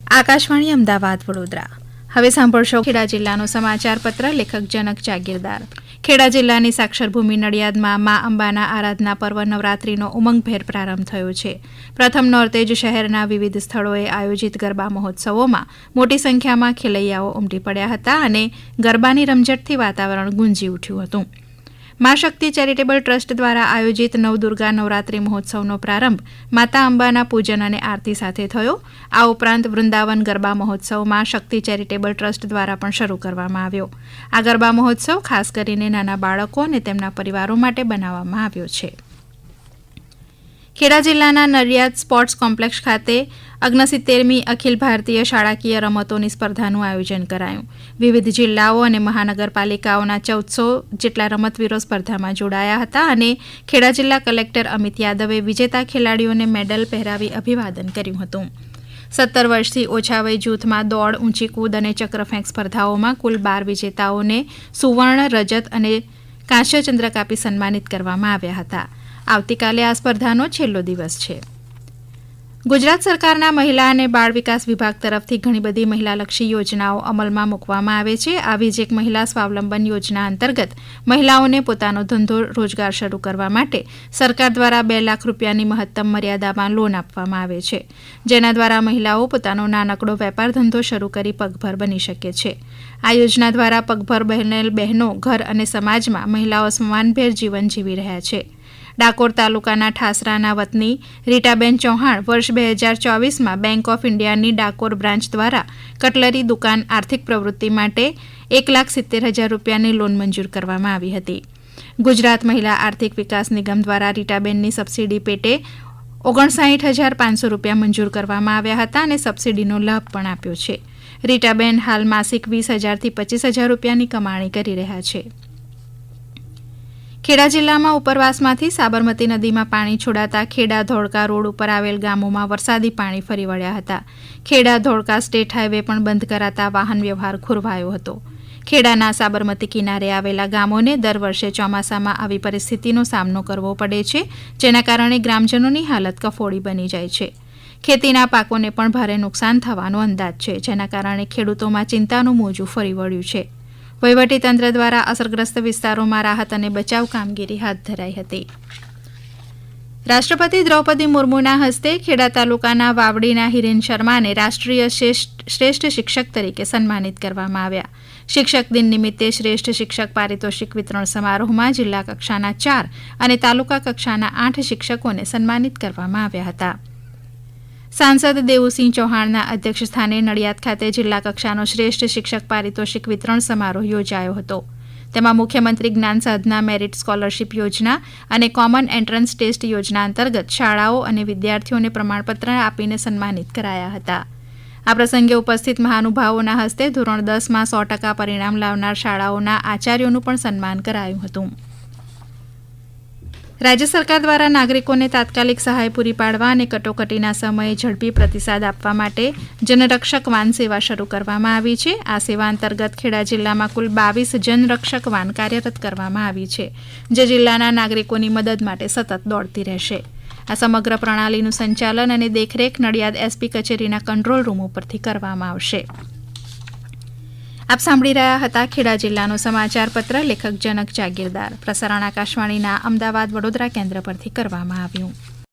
આકાશવાણી અમદાવાદ વડોદરા. હવે સાંભળશો ખેડા જિલ્લાનો સમાચાર પત્ર. લેખક જનક જાગીરદાર. ખેડા જિલ્લાની સાક્ષરભૂમિ નડિયાદમાં મા અંબાના આરાધના પર્વ નવરાત્રીનો ઉમંગભેર પ્રારંભ થયો છે. પ્રથમ નોરતે જ શહેરના વિવિધ સ્થળોએ આયોજિત ગરબા મહોત્સવોમાં મોટી સંખ્યામાં ખેલૈયાઓ ઉમટી પડ્યા હતા અને ગરબાની રમઝટથી વાતાવરણ ગુંજી ઉઠ્યું હતું. મા શક્તિ ચેરિટેબલ ટ્રસ્ટ દ્વારા આયોજિત નવદુર્ગા નવરાત્રી મહોત્સવનો પ્રારંભ માતા અંબાના પૂજન અને આરતી સાથે થયો. આ ઉપરાંત વૃંદાવન ગરબા મહોત્સવ મા શક્તિ ચેરિટેબલ ટ્રસ્ટ દ્વારા પણ શરૂ કરવામાં આવ્યો. આ ગરબા મહોત્સવ ખાસ કરીને નાના બાળકો અને તેમના પરિવારો માટે બનાવવામાં આવ્યો છે. ખેડા જિલ્લાના નડિયાદ સ્પોર્ટ્સ કોમ્પ્લેક્સ ખાતે 69મી અખિલ ભારતીય શાળાકીય રમતોની સ્પર્ધાનું આયોજન કરાયું. વિવિધ જિલ્લાઓ અને મહાનગરપાલિકાઓના 1400 જેટલા રમતવીરો સ્પર્ધામાં જોડાયા હતા અને ખેડા જિલ્લા કલેક્ટર અમિત યાદવે વિજેતા ખેલાડીઓને મેડલ પહેરાવી અભિવાદન કર્યું હતું. 17 વર્ષથી ઓછા વય જૂથમાં દોડ, ઊંચી કૂદ અને ચક્રફેંક સ્પર્ધાઓમાં કુલ 12 વિજેતાઓને સુવર્ણ, રજત અને કાંસ્ય ચંદ્રક આપી સન્માનિત કરવામાં આવ્યા હતા. આવતીકાલે આ સ્પર્ધાનો છેલ્લો દિવસ છે. ગુજરાત સરકારના મહિલા અને બાળ વિકાસ વિભાગ તરફથી ઘણી બધી મહિલાલક્ષી યોજનાઓ અમલમાં મૂકવામાં આવે છે. આવી જ એક મહિલા સ્વાવલંબન યોજના અંતર્ગત મહિલાઓને પોતાનો ધંધો રોજગાર શરૂ કરવા માટે સરકાર દ્વારા 2 લાખ રૂપિયાની મહત્તમ મર્યાદામાં લોન આપવામાં આવે છે, જેના દ્વારા મહિલાઓ પોતાનો નાનકડો વેપાર ધંધો શરૂ કરી પગભર બની શકે છે. આ યોજના દ્વારા પગભર બનેલ બહેનો ઘર અને સમાજમાં મહિલાઓ સમાનભેર જીવન જીવી રહ્યા છે. ડાકોર તાલુકાના ઠાસરાના વતની રીટાબેન ચૌહાણ વર્ષ 2024માં બેંક ઓફ ઇન્ડિયાની ડાકોર બ્રાન્ચ દ્વારા કટલરી દુકાન આર્થિક પ્રવૃત્તિ માટે 1,70,000 રૂપિયાની લોન મંજૂર કરવામાં આવી હતી. ગુજરાત મહિલા આર્થિક વિકાસ નિગમ દ્વારા રીટાબેનની સબસિડી પેટે 59,500 રૂપિયા મંજૂર કરવામાં આવ્યા હતા અને સબસિડીનો લાભ પણ આપ્યો છે. રીટાબેન હાલ માસિક 20,000 થી 25,000 રૂપિયાની કમાણી કરી રહ્યા છે. ખેડા જિલ્લામાં ઉપરવાસમાંથી સાબરમતી નદીમાં પાણી છોડાતા ખેડા ધોળકા રોડ ઉપર આવેલ ગામોમાં વરસાદી પાણી ફરી વળ્યા હતા. ખેડા ધોળકા સ્ટેટ હાઈવે પણ બંધ કરાતા વાહન વ્યવહાર ખોરવાયો હતો. ખેડાના સાબરમતી કિનારે આવેલા ગામોને દર વર્ષે ચોમાસામાં આવી પરિસ્થિતિનો સામનો કરવો પડે છે, જેના કારણે ગ્રામજનોની હાલત કફોડી બની જાય છે. ખેતીના પાકોને પણ ભારે નુકસાન થવાનો અંદાજ છે, જેના કારણે ખેડૂતોમાં ચિંતાનું મોજું ફરી વળ્યું છે. વહીવટીતંત્ર દ્વારા અસરગ્રસ્ત વિસ્તારોમાં રાહત અને બચાવ કામગીરી હાથ ધરાઈ હતી. રાષ્ટ્રપતિ દ્રૌપદી મુર્મુના હસ્તે ખેડા તાલુકાના વાવડીના હિરેન શર્માને રાષ્ટ્રીય શ્રેષ્ઠ શિક્ષક તરીકે સન્માનિત કરવામાં આવ્યા. શિક્ષક દિન નિમિત્તે શ્રેષ્ઠ શિક્ષક પારિતોષિક વિતરણ સમારોહમાં જિલ્લા કક્ષાના 4 અને તાલુકા કક્ષાના 8 શિક્ષકોને સન્માનિત કરવામાં આવ્યા હતા. સાંસદ દેવુસિંહ ચૌહાણના અધ્યક્ષસ્થાને નડિયાદ ખાતે જિલ્લા કક્ષાનો શ્રેષ્ઠ શિક્ષક પારિતોષિક વિતરણ સમારોહ યોજાયો હતો. તેમાં મુખ્યમંત્રી જ્ઞાન સાધના મેરિટ સ્કોલરશીપ યોજના અને કોમન એન્ટ્રન્સ ટેસ્ટ યોજના અંતર્ગત શાળાઓ અને વિદ્યાર્થીઓને પ્રમાણપત્ર આપીને સન્માનિત કરાયા હતા. આ પ્રસંગે ઉપસ્થિત મહાનુભાવોના હસ્તે ધોરણ 10માં 100% પરિણામ લાવનાર શાળાઓના આચાર્યોનું પણ સન્માન કરાયું હતું. રાજ્ય સરકાર દ્વારા નાગરિકોને તાત્કાલિક સહાય પૂરી પાડવા અને કટોકટીના સમયે ઝડપી પ્રતિસાદ આપવા માટે જનરક્ષક વાન સેવા શરૂ કરવામાં આવી છે. આ સેવા અંતર્ગત ખેડા જિલ્લામાં કુલ 22 જનરક્ષક વાન કાર્યરત કરવામાં આવી છે, જે જિલ્લાના નાગરિકોની મદદ માટે સતત દોડતી રહેશે. આ સમગ્ર પ્રણાલીનું સંચાલન અને દેખરેખ નડિયાદ એસપી કચેરીના કંટ્રોલ રૂમ ઉપરથી કરવામાં આવશે. આપ સાંભળી રહ્યા હતા ખેડા જિલ્લાનો સમાચાર પત્ર. લેખક જનક જાગીરદાર. પ્રસારણ આકાશવાણીના અમદાવાદ વડોદરા કેન્દ્ર પરથી કરવામાં આવ્યું.